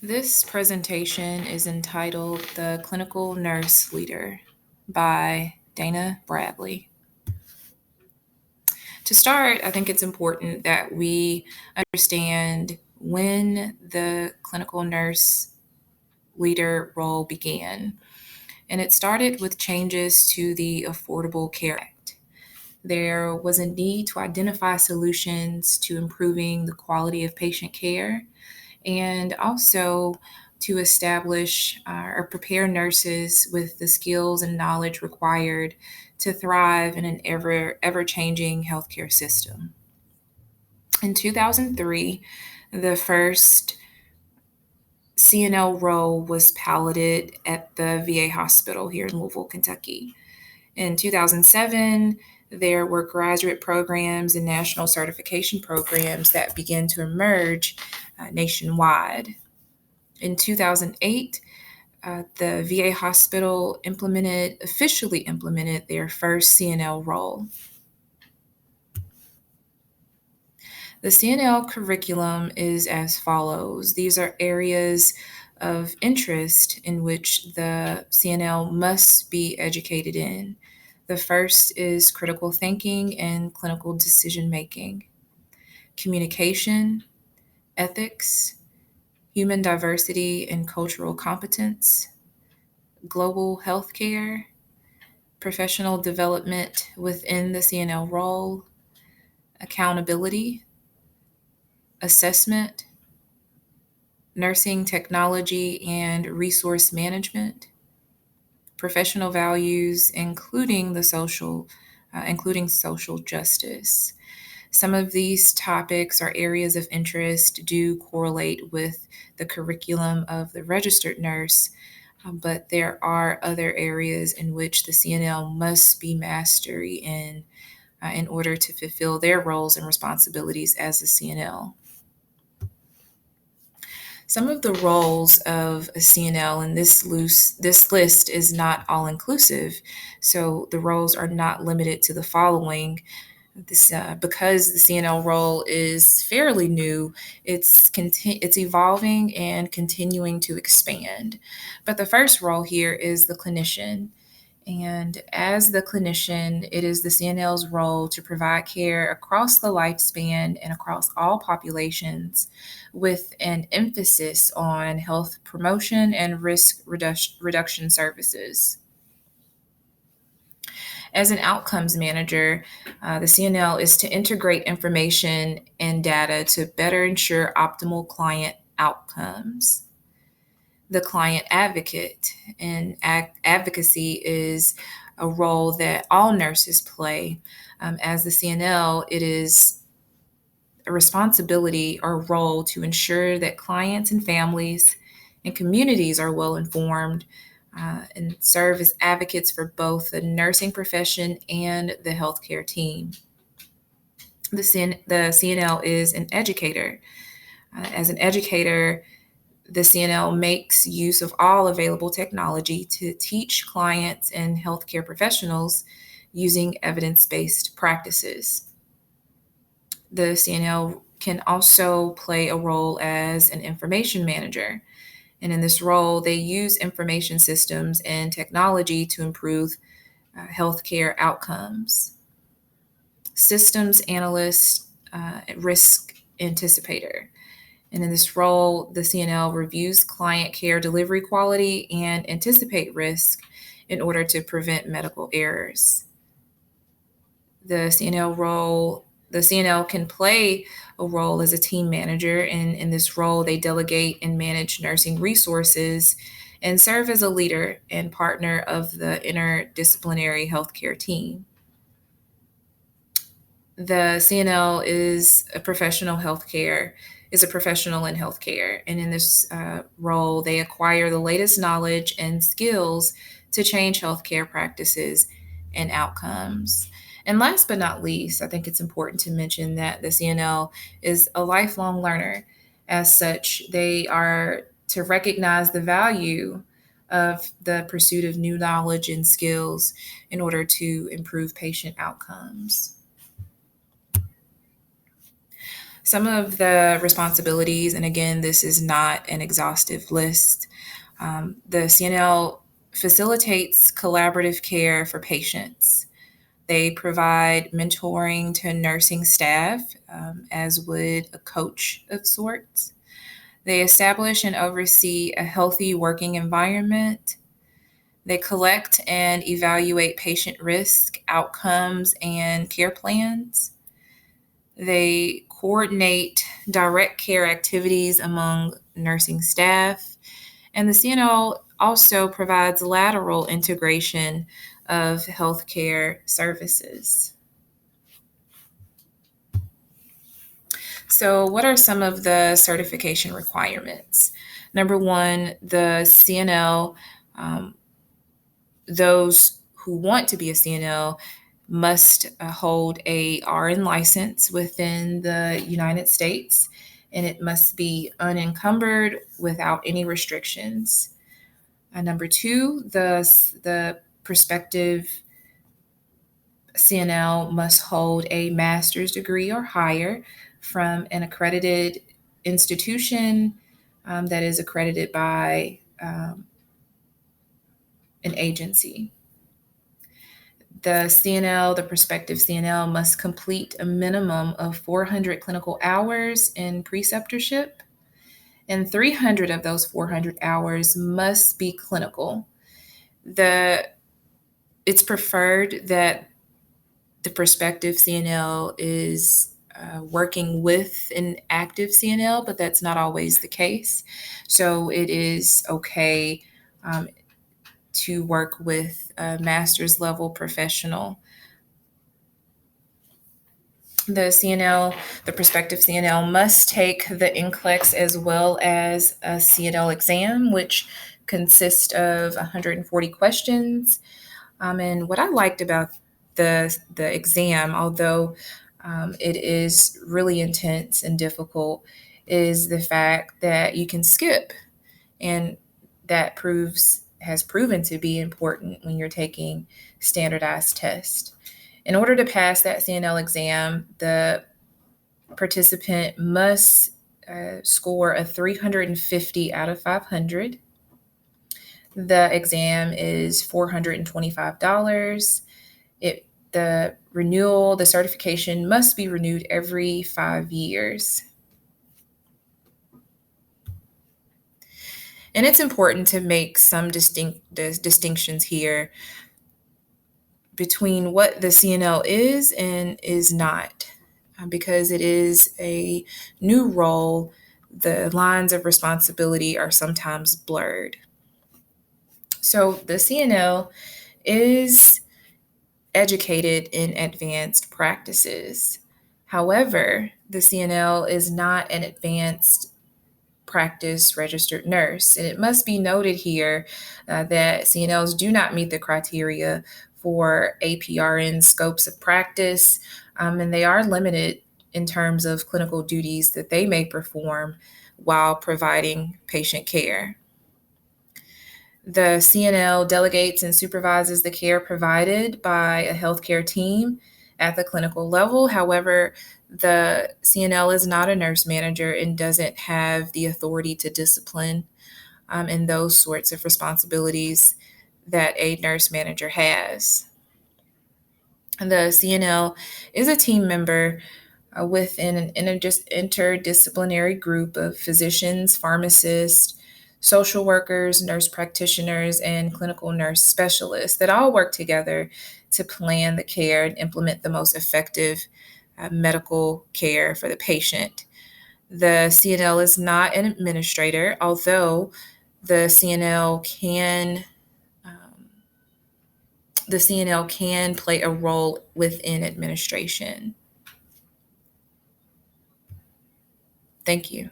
This presentation is entitled The Clinical Nurse Leader by Dana Bradley. To start, I think it's important that we understand when the clinical nurse leader role began. And it started with changes to the Affordable Care Act. There was a need to identify solutions to improving the quality of patient care and also to establish or prepare nurses with the skills and knowledge required to thrive in an ever changing healthcare system. In 2003, the first CNL role was piloted at the VA hospital here in Louisville, Kentucky. In 2007, there were graduate programs and national certification programs that began to emerge nationwide. In 2008, the VA hospital officially implemented their first CNL role. The CNL curriculum is as follows. These are areas of interest in which the CNL must be educated in. The first is critical thinking and clinical decision making, communication, ethics, human diversity and cultural competence, global healthcare, professional development within the CNL role, accountability, assessment, nursing technology and resource management, professional values, including social justice. Some of these topics or areas of interest do correlate with the curriculum of the registered nurse, but there are other areas in which the CNL must be mastery in order to fulfill their roles and responsibilities as a CNL. Some of the roles of a CNL, and this list is not all inclusive, so the roles are not limited to the following. Because the CNL role is fairly new, it's evolving and continuing to expand. But the first role here is the clinician. And as the clinician, it is the CNL's role to provide care across the lifespan and across all populations with an emphasis on health promotion and risk reduction services. As an outcomes manager, the CNL is to integrate information and data to better ensure optimal client outcomes. The client advocate and advocacy is a role that all nurses play. As the CNL, it is a responsibility or role to ensure that clients and families and communities are well informed and serve as advocates for both the nursing profession and the healthcare team. The CNL is an educator. As an educator, the CNL makes use of all available technology to teach clients and healthcare professionals using evidence-based practices. The CNL can also play a role as an information manager. And in this role, they use information systems and technology to improve healthcare outcomes. Systems analyst, risk anticipator. And in this role, the CNL reviews client care delivery quality and anticipate risk in order to prevent medical errors. The CNL can play a role as a team manager, and in this role, they delegate and manage nursing resources and serve as a leader and partner of the interdisciplinary healthcare team. The CNL is a professional in healthcare, and in this role, they acquire the latest knowledge and skills to change healthcare practices and outcomes. And last but not least, I think it's important to mention that the CNL is a lifelong learner. As such, they are to recognize the value of the pursuit of new knowledge and skills in order to improve patient outcomes. Some of the responsibilities, and again, this is not an exhaustive list, the CNL facilitates collaborative care for patients. They provide mentoring to nursing staff, as would a coach of sorts. They establish and oversee a healthy working environment. They collect and evaluate patient risk, outcomes, and care plans. They coordinate direct care activities among nursing staff. And the CNL also provides lateral integration of healthcare services. So, what are some of the certification requirements? Number one, the CNL, um, those who want to be a CNL must hold a RN license within the United States, and it must be unencumbered without any restrictions. Number two, the prospective CNL must hold a master's degree or higher from an accredited institution that is accredited by an agency. The prospective CNL must complete a minimum of 400 clinical hours in preceptorship, and 300 of those 400 hours must be clinical. It's preferred that the prospective CNL is working with an active CNL, but that's not always the case. So it is okay to work with a master's level professional. The prospective CNL must take the NCLEX as well as a CNL exam, which consists of 140 questions. And what I liked about the exam, although it is really intense and difficult, is the fact that you can skip, and that has proven to be important when you're taking standardized tests. In order to pass that CNL exam, the participant must score a 350 out of 500. The exam is $425. The certification must be renewed every 5 years. And it's important to make some distinctions here between what the CNL is and is not, because it is a new role. The lines of responsibility are sometimes blurred. So the CNL is educated in advanced practices. However, the CNL is not an advanced practice registered nurse. And it must be noted here that CNLs do not meet the criteria for APRN scopes of practice, and they are limited in terms of clinical duties that they may perform while providing patient care. The CNL delegates and supervises the care provided by a healthcare team at the clinical level. However, the CNL is not a nurse manager and doesn't have the authority to discipline and those sorts of responsibilities that a nurse manager has. And the CNL is a team member within an interdisciplinary group of physicians, pharmacists, social workers, nurse practitioners, and clinical nurse specialists that all work together to plan the care and implement the most effective medical care for the patient. The CNL is not an administrator, although the CNL can play a role within administration. Thank you.